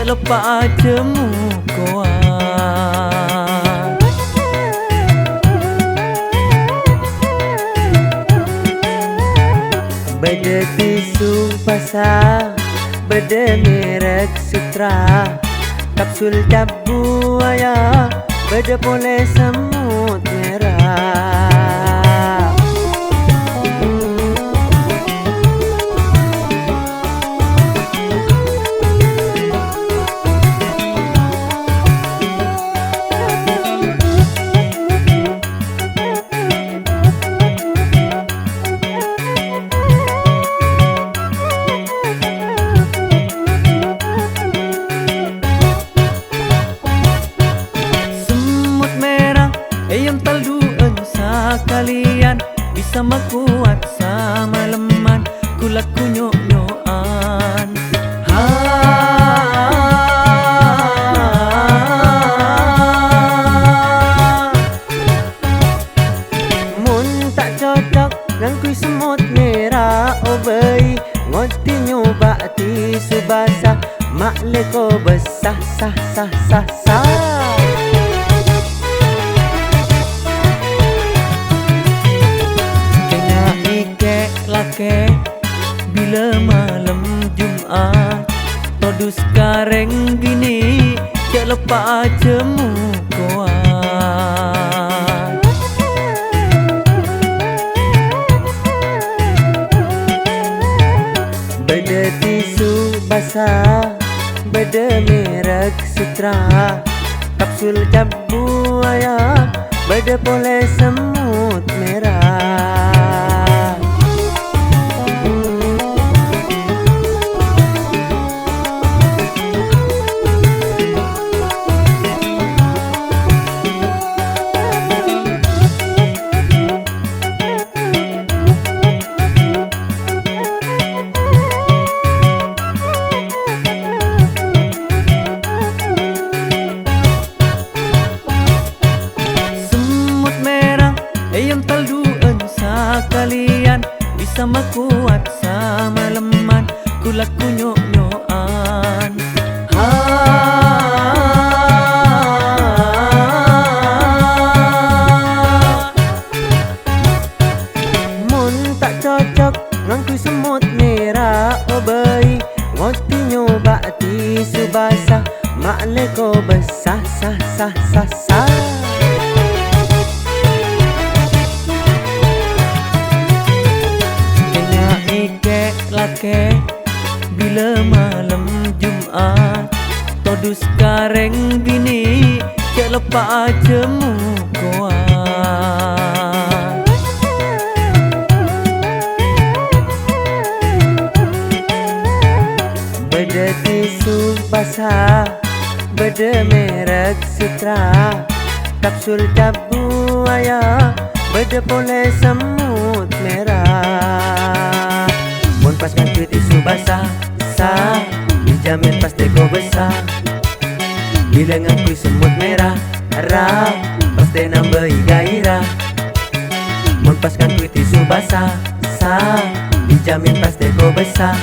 cek lepas jemu koan. Beda tisu basah, beda merek Sutra, kapsul tabu ayah, beda boleh semut merah. Yang talduan sa kalian bisa makuat sama leman kulak kunyok-nyokan. Mun tak cocok nang kui semut merah obey ngoti nyoba tisu basah mak leko besah sah sah sah sah. Bila malam Jumat todus kareng gini cek lepas jemu koan. Beda tisu basah, beda merek Sutra, kapsul tabu ayah, beda boleh semut merah. Yang talduan sa kalian bisa makuat sama leman kulak kunyok-nyokan. Mun tak cocok ngangkui semut merah obey ngoti nyoba tisu basah mak leko besah sah sah sah sah. Bila malam Jumat todus kareng gini cek lepas jemu koan. Beda tisu basah, beda merek Sutra, kapsul tabu ayah, beda boleh semut merah. Mun pas ngangkui tisu basah, sah, dijamin pasti kau besar. Bila ngangkui semut merah, rah, pasti nambahi gairah. Mun pas ngangkui tisu basah, sah, dijamin pasti kau besar.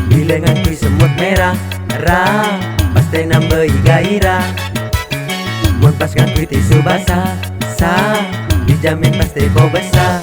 Bila ngangkui semut merah, rah, pasti nambahi gairah. Mun pas ngangkui tisu basah, sah, dijamin pasti kau besar.